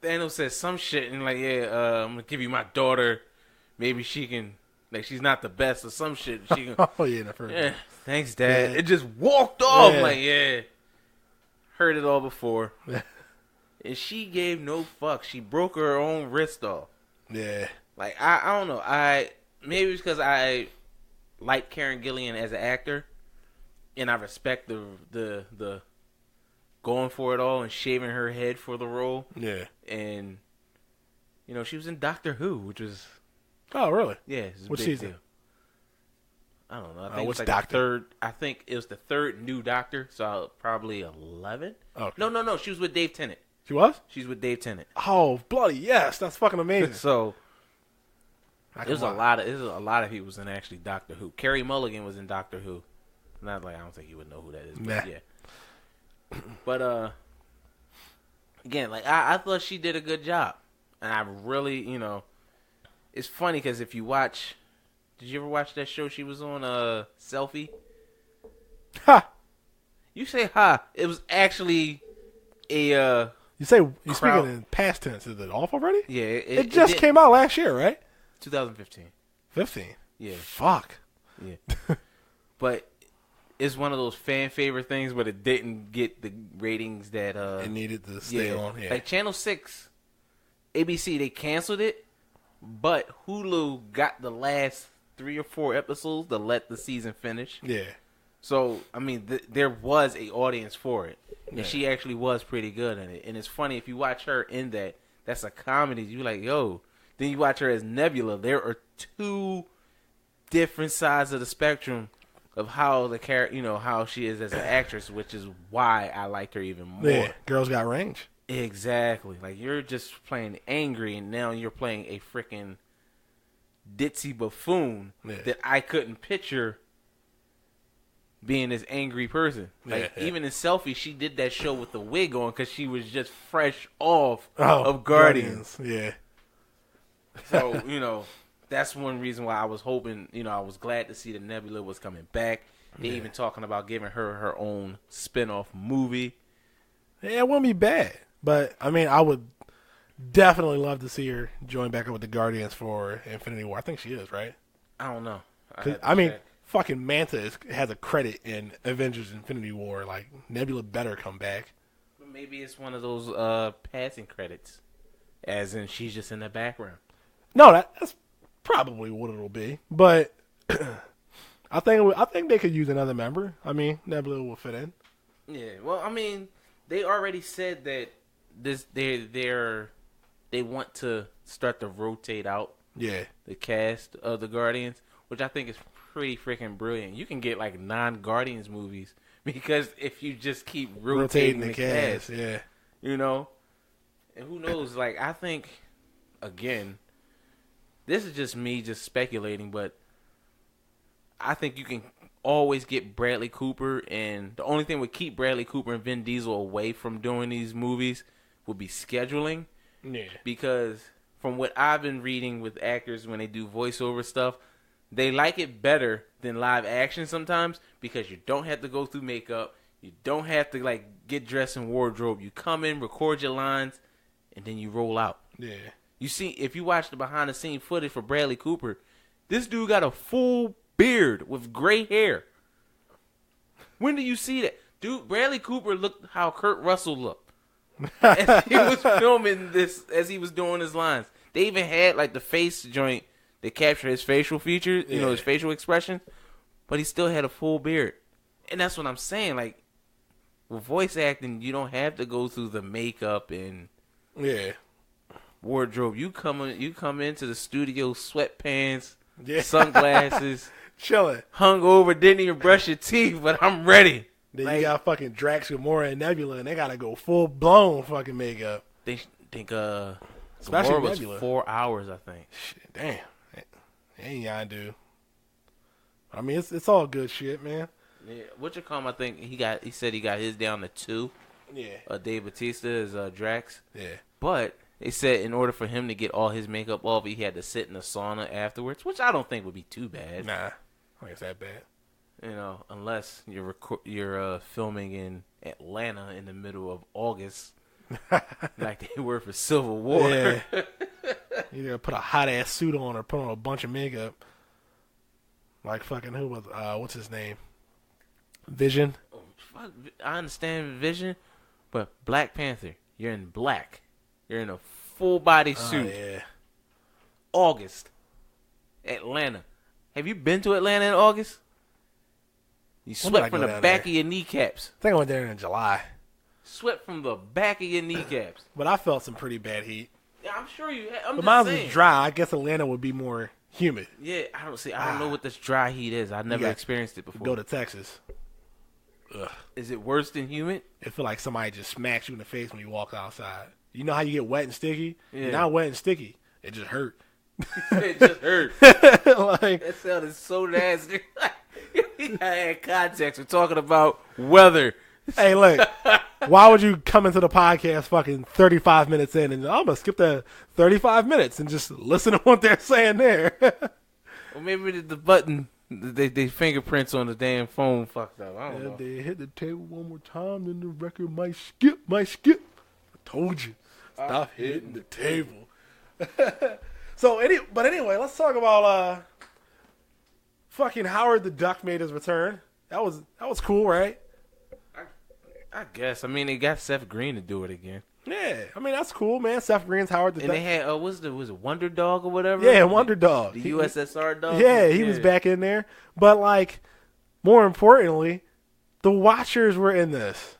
Thanos says some shit and like I'm gonna give you my daughter. Maybe she can like she's not the best or some shit. She can. Oh yeah, the first. Yeah. Thanks, Dad. Yeah. It just walked off. Yeah. Like heard it all before. And she gave no fuck. She broke her own wrist off. Yeah. Like I don't know. Maybe it's because I like Karen Gillian as an actor, and I respect the going for it all and shaving her head for the role. Yeah. And she was in Doctor Who, which was Oh really? yeah, it's a What big season? deal. I don't know. I think what's it's like Doctor? the third. I think it was the third new Doctor, so probably 11. Okay. No. She was with Dave Tennant. She was? She's with Dave Tennant. Oh bloody yes, that's fucking amazing. So I there's a lot of people was in actually Doctor Who. Carey Mulligan was in Doctor Who. Not like I don't think you would know who that is, but Nah. yeah. But again, like I thought she did a good job, and I really, it's funny because if you watch, did you ever watch that show she was on, Selfie? Ha! You say ha? It was actually a You say you Crowd. speaking in past tense? Is it off already? yeah. It just came out last year, right? 2015. 15. Yeah, Fuck. yeah. But it's one of those fan favorite things, but it didn't get the ratings that It needed to stay on. Yeah. Like Channel 6, ABC, they canceled it, but Hulu got the last 3 or 4 episodes to let the season finish. Yeah. So, I mean, there was a audience for it, and Yeah. she actually was pretty good in it. And it's funny, if you watch her in that's a comedy. You're like, yo. Then you watch her as Nebula. There are 2 different sides of the spectrum of how the character, how she is as an actress, which is why I liked her even more. Yeah. Girls got range. Exactly. Like, you're just playing angry, and now you're playing a freaking ditzy buffoon that I couldn't picture being this angry person. Like, even in Selfie, she did that show with the wig on because she was just fresh off of Guardians. Yeah. So, that's one reason why I was hoping, I was glad to see that Nebula was coming back. They even talking about giving her own spin-off movie. Yeah, it wouldn't be bad. But, I mean, I would definitely love to see her join back up with the Guardians for Infinity War. I think she is, right? I don't know. I mean, fucking Manta has a credit in Avengers Infinity War. Like, Nebula better come back. Maybe it's one of those passing credits. As in, she's just in the background. No, that's probably what it'll be. But I think they could use another member. I mean, Nebula will fit in. Yeah, well, I mean, they already said that they want to start to rotate out the cast of the Guardians, which I think is pretty freaking brilliant. You can get like non-Guardians movies because if you just keep rotating the cast, yeah, and who knows? Like, I think again, this is just me just speculating, but I think you can always get Bradley Cooper, and the only thing would keep Bradley Cooper and Vin Diesel away from doing these movies would be scheduling. Yeah. Because from what I've been reading with actors when they do voiceover stuff, they like it better than live action sometimes because you don't have to go through makeup. You don't have to like get dressed in wardrobe. You come in, record your lines, and then you roll out. Yeah. You see, if you watch the behind the scene footage for Bradley Cooper, this dude got a full beard with gray hair. When do you see that? Dude, Bradley Cooper looked how Kurt Russell looked. As he was filming this, as he was doing his lines. They even had like the face joint that captured his facial features, his facial expression, but he still had a full beard. And that's what I'm saying. Like, with voice acting, you don't have to go through the makeup and wardrobe. You come into the studio, sweatpants, sunglasses, chilling, hungover, didn't even brush your teeth, but I'm ready. Then you got fucking Drax, Gamora, and Nebula, and they gotta go full blown fucking makeup. They think especially Gamora was Nebula. 4 hours, I think. Shit, damn, ain't y'all do. I mean, it's all good shit, man. Yeah, I think he said he got his down to 2. Yeah. Dave Bautista is Drax. Yeah. But they said in order for him to get all his makeup off, he had to sit in a sauna afterwards, which I don't think would be too bad. Nah, I think it's that bad. You know, unless you're filming in Atlanta in the middle of August, like they were for Civil War. Yeah. You gotta put a hot ass suit on or put on a bunch of makeup. Like fucking who was what's his name? Vision. I understand Vision, but Black Panther, you're in black. You're in a full body suit. Yeah. August. Atlanta. Have you been to Atlanta in August? You sweat from the back of your kneecaps. I think I went there in July. Sweat from the back of your kneecaps. But I felt some pretty bad heat. Yeah, I'm sure you had. But mine was dry. I guess Atlanta would be more humid. Yeah, I don't know what this dry heat is. I've never experienced it before. Go to Texas. Ugh. Is it worse than humid? It feel like somebody just smacks you in the face when you walk outside. You know how you get wet and sticky? Yeah. You're not wet and sticky. It just hurt. It just hurt. Like, that sounded so nasty. I had context. We're talking about weather. Hey, look. Why would you come into the podcast fucking 35 minutes in and I'm going to skip the 35 minutes and just listen to what they're saying there? Well, maybe the button, they fingerprints on the damn phone fucked up. I don't know. They hit the table one more time, then the record might skip. I told you. Stop hitting the table. But anyway, let's talk about fucking Howard the Duck made his return. That was cool, right? I guess. I mean, they got Seth Green to do it again. Yeah, I mean that's cool, man. Seth Green's Howard the Duck. And they had was it Wonder Dog or whatever? Yeah, Wonder Dog. The USSR dog. Yeah, he was back in there. But like, more importantly, the Watchers were in this.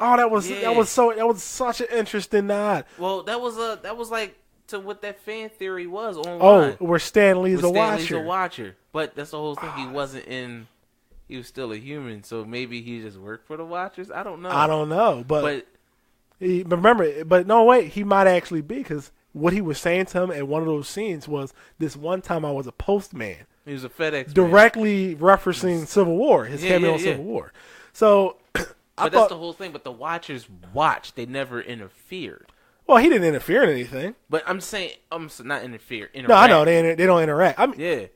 Oh, that was such an interesting nod. Well, that was like to what that fan theory was online. Oh, where Stan Lee's a watcher. But that's the whole thing. He wasn't in. He was still a human, so maybe he just worked for the Watchers. I don't know. But he might actually be, because what he was saying to him in one of those scenes was, this one time I was a postman. He was a FedEx directly referencing Civil War, his cameo in Civil War. So, that's the whole thing. But the Watchers watched; they never interfered. Well, he didn't interfere in anything. But I'm saying, not interfere. Interact. No, I know they don't interact. I mean, yeah.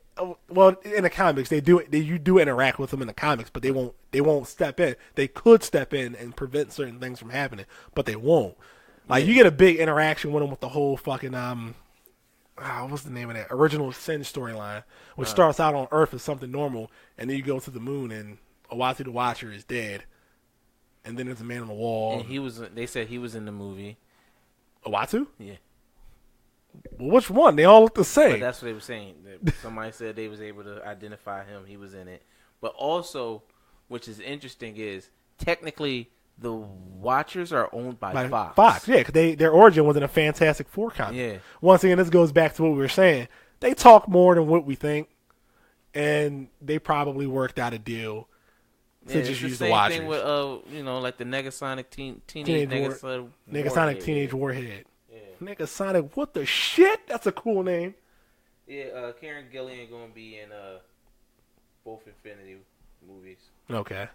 Well, in the comics, you do interact with them in the comics, but they won't step in. They could step in and prevent certain things from happening, but they won't. Like, you get a big interaction with them with the whole fucking what's the name of that Original Sin storyline, which starts out on Earth as something normal, and then you go to the moon and Owatu the Watcher is dead, and then there's a man on the wall. And they said he was in the movie. Owatu? Yeah. Well, which one? They all look the same. But that's what they were saying. Somebody said they was able to identify him. He was in it. But also, which is interesting, is technically the Watchers are owned by Fox. Fox, yeah, because their origin was in a Fantastic Four comic. Yeah. Once again, this goes back to what we were saying. They talk more than what we think, and they probably worked out a deal to just use the Watchers. Same thing with like the Negasonic Teenage Warhead. Nigga Sonic, what the shit? That's a cool name. Yeah, Karen Gillian gonna be in both Infinity movies. Okay.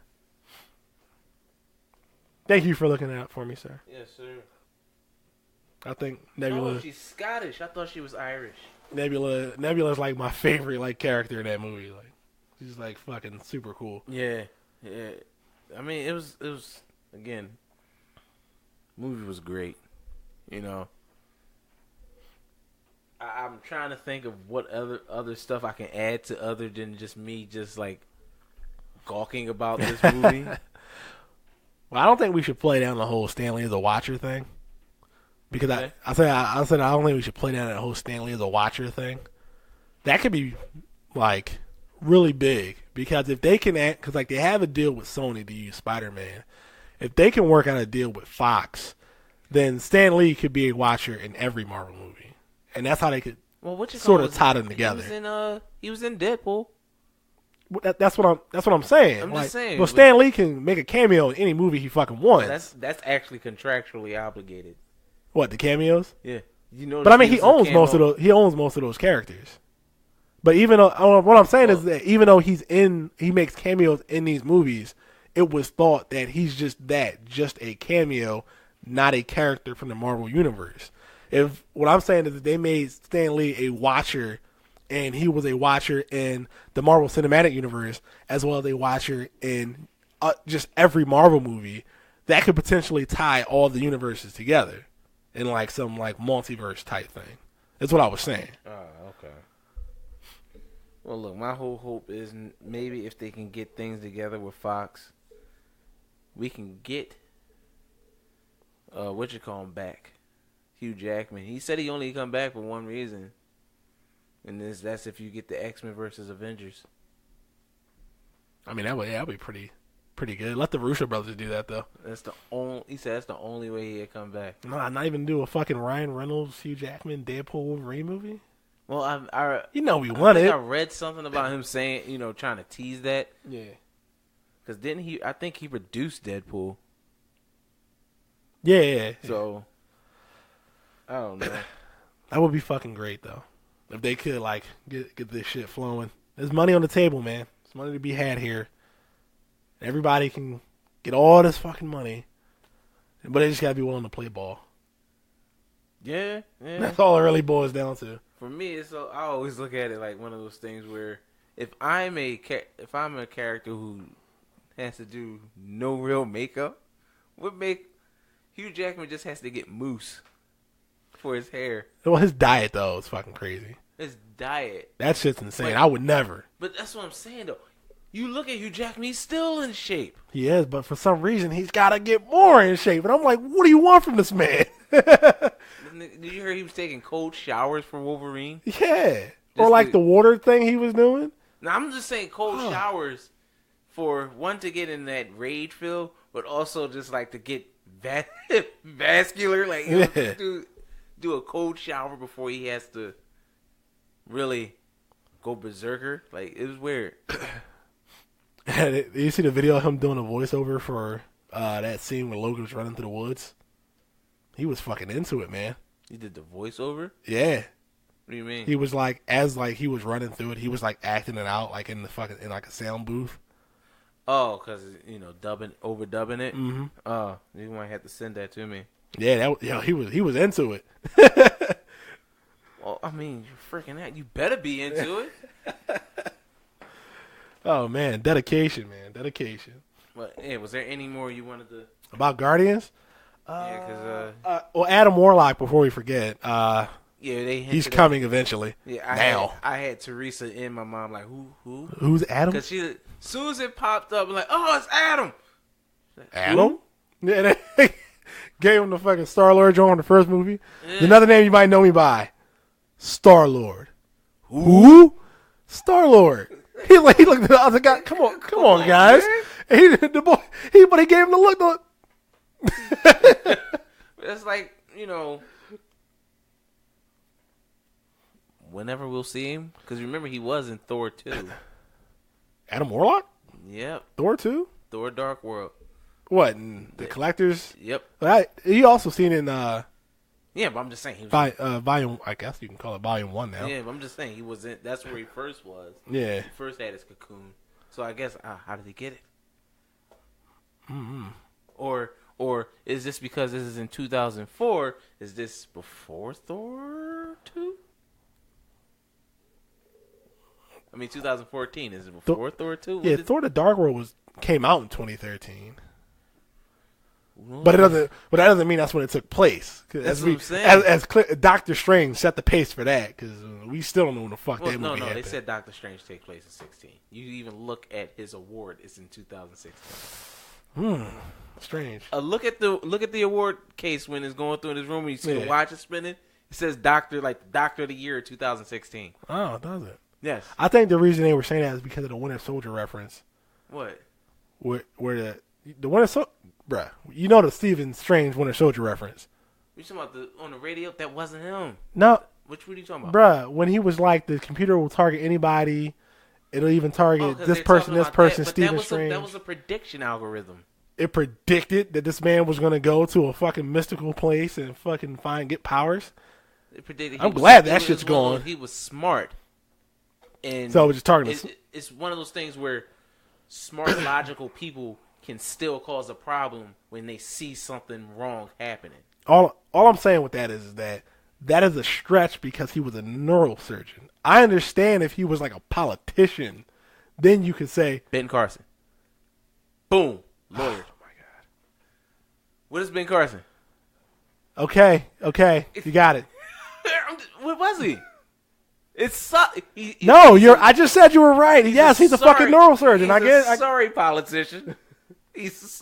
Thank you for looking out for me, sir. Yes, sir. I think Nebula. Oh, she's Scottish. I thought she was Irish. Nebula's like my favorite character in that movie. Like, she's like fucking super cool. Yeah. I mean, it was again. Movie was great. You know. I'm trying to think of what other stuff I can add to other than just me like gawking about this movie. Well, I don't think we should play down the whole Stanley as a Watcher thing, because I said I don't think we should play down that whole Stanley as a Watcher thing. That could be like really big, because if they can act, because they have a deal with Sony to use Spider-Man, if they can work out a deal with Fox, then Stan Lee could be a Watcher in every Marvel movie. And that's how they could sort of tie them together. He was in Deadpool. That's what I'm saying. I'm just saying. Well, Stan Lee can make a cameo in any movie he fucking wants. That's actually contractually obligated. What, the cameos? Yeah. But I mean, he owns most of those characters. But even though, what I'm saying is that even though he makes cameos in these movies, it was thought that he's just a cameo, not a character from the Marvel universe. If what I'm saying is that they made Stan Lee a watcher, and he was a watcher in the Marvel Cinematic Universe as well as a watcher in just every Marvel movie, that could potentially tie all the universes together in like some like multiverse type thing. That's what I was saying. Okay. Well, look, my whole hope is maybe if they can get things together with Fox, we can get back, Hugh Jackman. He said he only come back for one reason, and that's if you get the X-Men versus Avengers. I mean, that'd be pretty good. Let the Russo brothers do that though. He said that's the only way he'd come back. No, not even do a fucking Ryan Reynolds, Hugh Jackman, Deadpool, Wolverine movie. Well, we want it. I read something about him saying, trying to tease that. Yeah. Because didn't he? I think he produced Deadpool. Yeah. So I don't know. That would be fucking great though, if they could like get this shit flowing. There's money on the table, man. There's money to be had here. Everybody can get all this fucking money, but they just gotta be willing to play ball. Yeah. That's all it really boils down to. For me, I always look at it like one of those things where if I'm a character who has to do no real makeup, Hugh Jackman just has to get mousse for his hair. Well, his diet though is fucking crazy. His diet. That shit's insane. I would never. But that's what I'm saying though. You look at Hugh Jackman, he's still in shape. He is, but for some reason he's got to get more in shape. And I'm like, what do you want from this man? Did you hear he was taking cold showers for Wolverine? Yeah. Or like the water thing he was doing? Now, I'm just saying cold showers for one to get in that rage feel, but also just like to get vascular. Like, do a cold shower before he has to really go berserker. Like, it was weird. You see the video of him doing a voiceover for that scene where Logan was running through the woods? He was fucking into it, man. He did the voiceover? Yeah. What do you mean? He was like, as like he was running through it, he was like acting it out like in like a sound booth. Oh, because overdubbing it. Mm-hmm. Oh, you might have to send that to me. Yeah, he was into it. Well, I mean, you're freaking out. You better be into it. Oh man, dedication, man, dedication. But yeah, was there any more you wanted to about Guardians? Yeah, well, Adam Warlock. Before we forget, he's coming eventually. Yeah, I had Teresa in my mind like who's Adam? Because as soon as it popped up, I'm like, oh, it's Adam. Like, Adam? Yeah, they gave him the fucking Star-Lord joint in the first movie. Yeah. Another name you might know me by, Star-Lord. Who? Star-Lord. He looked at the other guy. Come on, guys. But he gave him the look. It's like, whenever we'll see him, because remember he was in Thor 2. Adam Warlock? Yep. Thor 2? Thor Dark World. What, in the Collectors? Yep. He also seen in yeah, but I'm just saying he was volume, I guess you can call it volume 1 now. Yeah, but I'm just saying he was in, that's where he first was. Yeah. He first had his cocoon. So I guess how did he get it? Mm-hmm. Or is this because this is in 2004? Is this before Thor 2? I mean, 2014. Is it before Thor 2? Yeah, Thor: The Dark World came out in 2013. But that doesn't mean that's when it took place. That's what I'm saying. As Doctor Strange set the pace for that, because we still don't know when the fuck that movie happened. They said Doctor Strange take place in 16. You even look at his award; it's in 2016. Strange. Look at the award case when it's going through in his room. And you see the watch is spinning. It says Doctor of the Year 2016. Oh, does it? Yes. I think the reason they were saying that is because of the Winter Soldier reference. What? Where the Winter Soldier, bruh, you know the Stephen Strange Winter Soldier reference. You talking about on the radio? That wasn't him. No. What are you talking about? Bruh, when he was like, the computer will target anybody. It'll even target this person, Stephen Strange. That was a prediction algorithm. It predicted that this man was going to go to a fucking mystical place and fucking get powers. It predicted. I'm glad that shit's gone. He was smart. And So just targeting. it's one of those things where smart, logical people can still cause a problem when they see something wrong happening. All I'm saying with that is that is a stretch because he was a neurosurgeon. I understand if he was like a politician, then you could say Ben Carson. Boom. Lawyer. Oh my god. What is Ben Carson? Okay, you got it. What was he? It's I just said you were right. He's a fucking neurosurgeon. He's a sorry politician. He's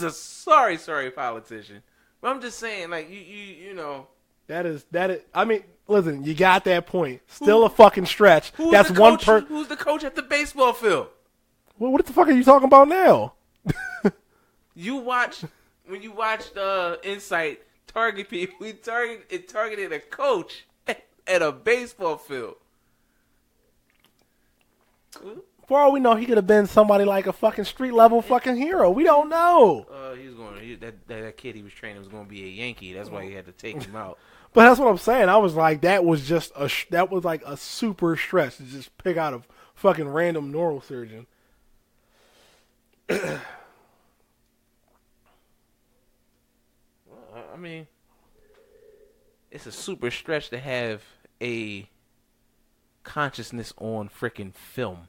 a sorry politician. But I'm just saying, like you know. That is. I mean, listen, you got that point. Still a fucking stretch. That's one person. Who's the coach at the baseball field? Well, what the fuck are you talking about now? When you watched Insight target people. It targeted a coach at a baseball field. For all we know, he could have been somebody like a fucking street level fucking hero. We don't know. That kid he was training was going to be a Yankee. That's why he had to take him out. But that's what I'm saying. I was like, that was like a super stretch to just pick out a fucking random neurosurgeon. I mean, it's a super stretch to have a consciousness on freaking film.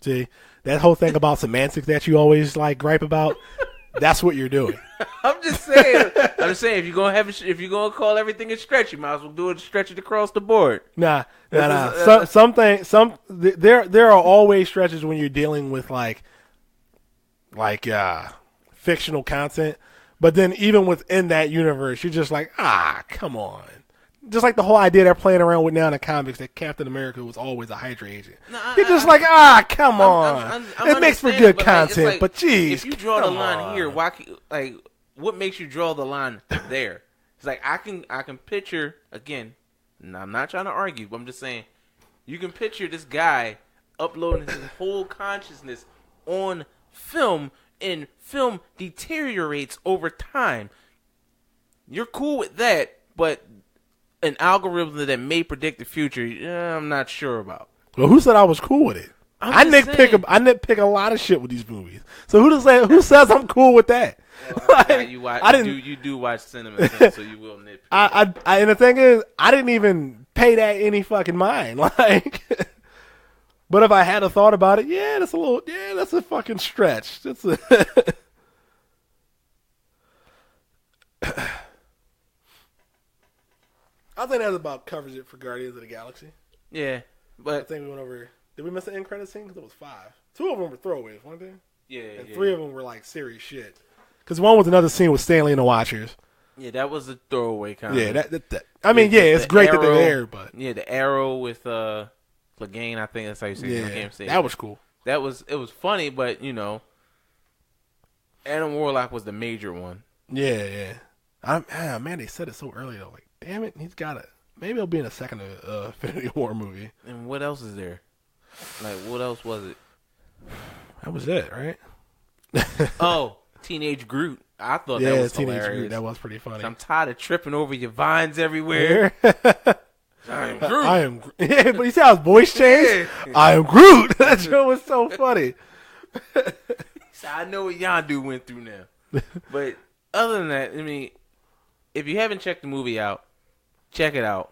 See, that whole thing about semantics that you always like gripe about, that's what you're doing. I'm just saying if you're gonna call everything a stretch, you might as well do it stretch it across the board. Nah. There are always stretches when you're dealing with like fictional content, but then even within that universe, you're just like, come on. Just like the whole idea they're playing around with now in the comics that Captain America was always a Hydra agent. You're just like, come on. It makes for good content, but geez. If you draw the line here, why? Like, what makes you draw the line there? It's like I can picture again. And I'm not trying to argue, but I'm just saying you can picture this guy uploading his whole consciousness on film, and film deteriorates over time. You're cool with that, but an algorithm that may predict the future, I'm not sure about. Well, who said I was cool with it? I nitpick a lot of shit with these movies. So who says I'm cool with that? Well, you do watch cinema, so you will nitpick. And the thing is, I didn't even pay that any fucking mind. Like, but if I had a thought about it, that's a fucking stretch. That's a I think that's about covers it for Guardians of the Galaxy. Yeah, but I think we went over. Did we miss the end credit scene? Because it was 5. 2 of them were throwaways, weren't they? Yeah, and 3 of them were like serious shit. Because one was another scene with Stanley and the Watchers. Yeah, that was a throwaway kind of. Yeah, it's great that they're there, but the arrow with Clegane, I think that's how you say it. I can't say that was cool. It was funny, but Adam Warlock was the major one. Yeah. Man, they said it so early though. Like, damn it, he's got it. Maybe he'll be in a second Infinity War movie. And what else is there? Like, what else was it? That was it, right? Oh, Teenage Groot. I thought that was Teenage hilarious. Groot. That was pretty funny. I'm tired of tripping over your vines everywhere. I am Groot. Yeah, but you see how his voice changed? Yeah. I am Groot. That show was so funny. So I know what Yondu went through now. But other than that, I mean, if you haven't checked the movie out, check it out.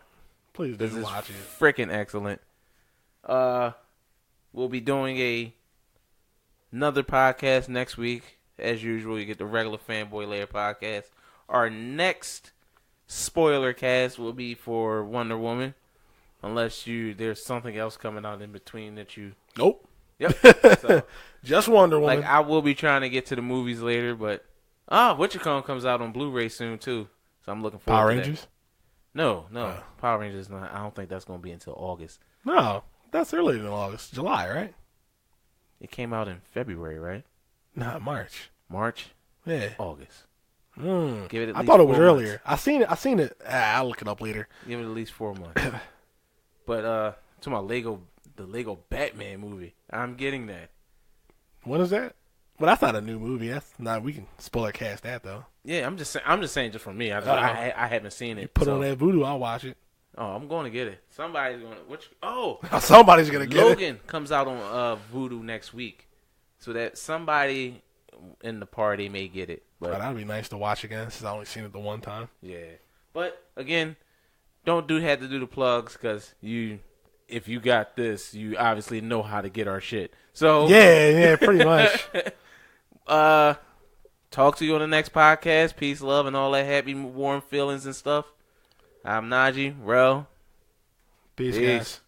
Please do watch it. Freaking excellent. We'll be doing another podcast next week. As usual, you get the regular Fanboy Lair podcast. Our next spoiler cast will be for Wonder Woman. Unless there's something else coming out in between that you... Nope. Yep. So, just Wonder Woman. Like, I will be trying to get to the movies later, but... Whatchamacallit comes out on Blu-ray soon, too. So I'm looking forward to that. Power Rangers? No. Power Rangers, not. I don't think that's going to be until August. No, that's earlier than August. July, right? It came out in February, right? Not March. March? Yeah. August. Give it. I thought it was earlier. I seen it. I'll look it up later. Give it at least 4 months. But to my the Lego Batman movie, I'm getting that. When is that? Well, that's not a new movie. That's not. We can spoiler cast that though. Yeah, I'm just saying just for me. I haven't seen it. You put on that voodoo, I'll watch it. Oh, I'm going to get it. Somebody's going to. Which? Oh, Somebody's gonna get it. Logan comes out on Vudu next week, so that somebody in the party may get it. But that'd be nice to watch again since I only seen it the one time. yeah, but again, don't have to do the plugs because if you got this, you obviously know how to get our shit. So yeah, pretty much. Talk to you on the next podcast. Peace, love, and all that happy, warm feelings and stuff. I'm Najee. Rel. Peace, guys.